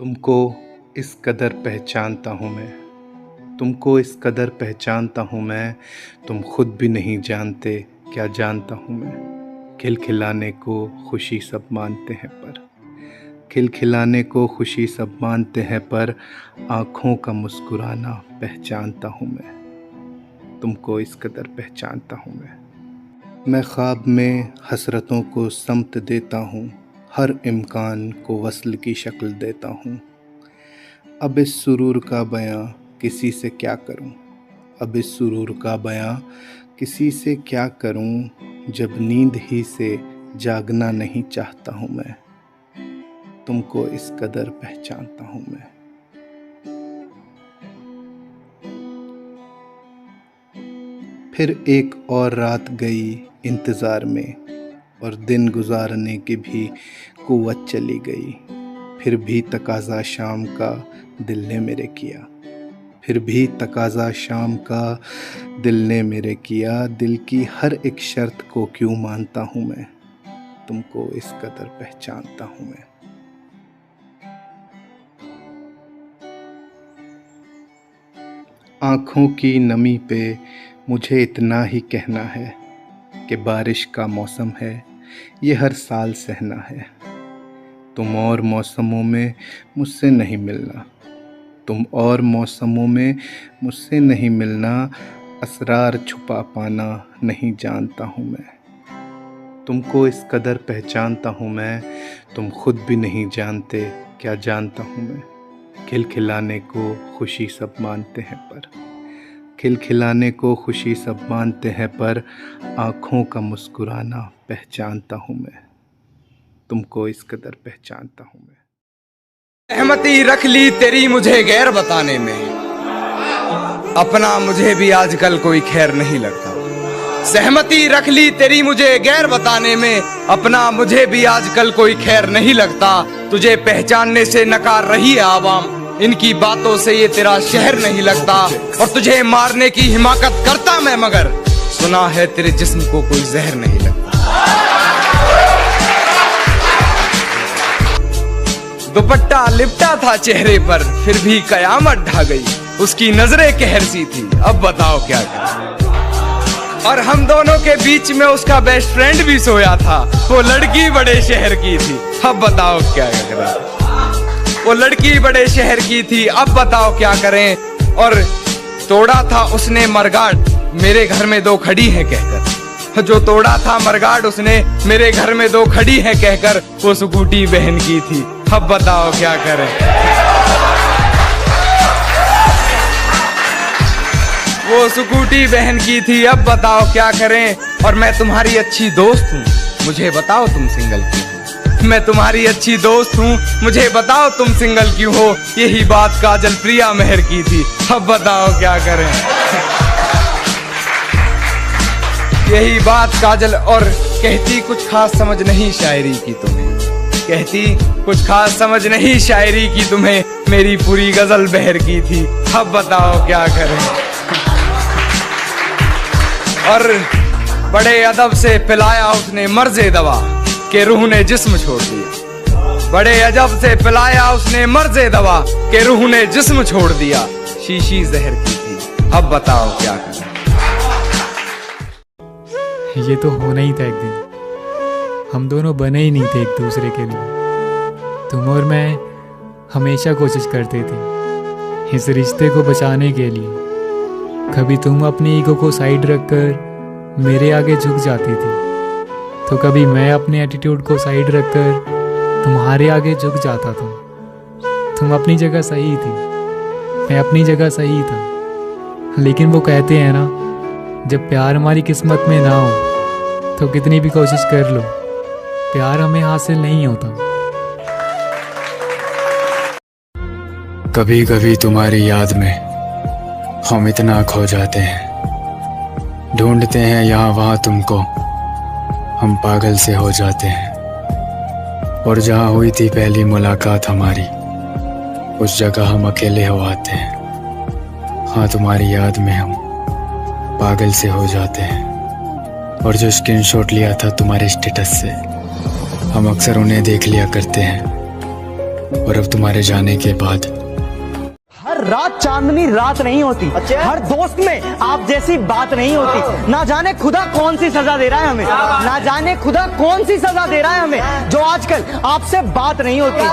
तुमको इस कदर पहचानता हूँ मैं, तुमको इस कदर पहचानता हूँ मैं, तुम खुद भी नहीं जानते क्या जानता हूँ मैं। खिलखिलाने को खुशी सब मानते हैं पर, खिलखिलाने को खुशी सब मानते हैं पर, आँखों का मुस्कुराना पहचानता हूँ मैं। तुमको इस कदर पहचानता हूँ मैं ख्वाब में हसरतों को समत देता हूँ, हर इम्कान को वस्ल की शक्ल देता हूँ। अब इस सुरूर का बयां किसी से क्या करूं, अब इस सुरूर का बयां किसी से क्या करूं, जब नींद ही से जागना नहीं चाहता हूं मैं। तुमको इस कदर पहचानता हूं मैं। फिर एक और रात गई इंतज़ार में, और दिन गुजारने की भी कुव्वत चली गई। फिर भी तकाज़ा शाम का दिल ने मेरे किया, फिर भी तकाज़ा शाम का दिल ने मेरे किया। दिल की हर एक शर्त को क्यों मानता हूँ मैं, तुमको इस कदर पहचानता हूँ मैं। आँखों की नमी पे मुझे इतना ही कहना है कि बारिश का मौसम है, ये हर साल सहना है। तुम और मौसमों में मुझसे नहीं मिलना, तुम और मौसमों में मुझसे नहीं मिलना। असरार छुपा पाना नहीं जानता हूँ मैं। तुमको इस कदर पहचानता हूँ मैं, तुम खुद भी नहीं जानते क्या जानता हूँ मैं। खिलखिलाने को खुशी सब मानते हैं पर, खिलखिलाने को खुशी सब मानते हैं पर, आँखों का मुस्कुराना पहचानता हूँ मैं। तुमको इस कदर पहचानता हूँ मैं। सहमति रख ली तेरी मुझे गैर बताने में, अपना मुझे भी आजकल कोई खैर नहीं लगता। सहमति रख ली तेरी मुझे गैर बताने में, अपना मुझे भी आजकल कोई खैर नहीं लगता। तुझे पहचानने से नकार रही है आवाम, इनकी बातों से ये तेरा शहर नहीं लगता। और तुझे मारने की हिमाकत करता मैं, मगर सुना है तेरे जिस्म को कोई जहर नहीं लगता। दुपट्टा लिपटा था चेहरे पर, फिर भी कयामत ढा गई। उसकी नजरें कहर सी थी, अब बताओ क्या करें। और हम दोनों के बीच में उसका बेस्ट फ्रेंड भी सोया था, वो लड़की बड़े शहर की थी, अब बताओ क्या करें। वो लड़की बड़े शहर की थी, अब बताओ क्या करें। और तोड़ा था उसने मरगाड मेरे घर में दो खड़ी है कहकर, जो तोड़ा था मरगाड उसने मेरे घर में दो खड़ी है कहकर, वो स्कूटी बहन की थी, अब बताओ क्या करें। वो स्कूटी बहन की थी, अब बताओ क्या करें। और मैं तुम्हारी अच्छी दोस्त हूँ, मुझे बताओ तुम सिंगल क्यों हो। मैं तुम्हारी अच्छी दोस्त हूँ, मुझे बताओ तुम सिंगल क्यों हो। यही बात काजल प्रिया मेहर की थी, अब बताओ क्या करें। यही बात काजल, और कहती कुछ खास समझ नहीं शायरी की तुम्हें, कहती कुछ खास समझ नहीं शायरी की तुम्हें। मेरी पूरी गजल बहर की थी, अब बताओ क्या करें। और बड़े अदब से पिलाया उसने मर्ज़े दवा, के रूह ने जिस्म छोड़ दिया। बड़े अदब से पिलाया उसने मर्ज़े दवा, के रूह ने जिस्म छोड़ दिया। शीशी जहर की थी, अब बताओ क्या करें। ये तो होना ही था एक दिन, हम दोनों बने ही नहीं थे एक दूसरे के लिए। तुम और मैं हमेशा कोशिश करते थे इस रिश्ते को बचाने के लिए। कभी तुम अपनी ईगो को साइड रखकर मेरे आगे झुक जाती थी, तो कभी मैं अपने एटीट्यूड को साइड रखकर तुम्हारे आगे झुक जाता था। तुम अपनी जगह सही थी, मैं अपनी जगह सही था। लेकिन वो कहते हैं ना, जब प्यार हमारी किस्मत में ना हो तो कितनी भी कोशिश कर लो, प्यार हमें हासिल नहीं होता। कभी कभी तुम्हारी याद में हम इतना खो जाते हैं, ढूंढते हैं यहाँ वहाँ तुमको, हम पागल से हो जाते हैं। और जहाँ हुई थी पहली मुलाकात हमारी, उस जगह हम अकेले हो आते हैं। हाँ, तुम्हारी याद में हम पागल से हो जाते हैं। और जो स्क्रीनशॉट लिया था तुम्हारे स्टेटस से, हम अक्सर उन्हें देख लिया करते हैं। और अब तुम्हारे जाने के बाद हर रात चांदनी रात नहीं होती। अच्छा? हर दोस्त में आप जैसी बात नहीं होती। ना जाने खुदा कौन सी सजा दे रहा है हमें, ना जाने खुदा कौन सी सजा दे रहा है हमें, जो आजकल आपसे बात नहीं होती।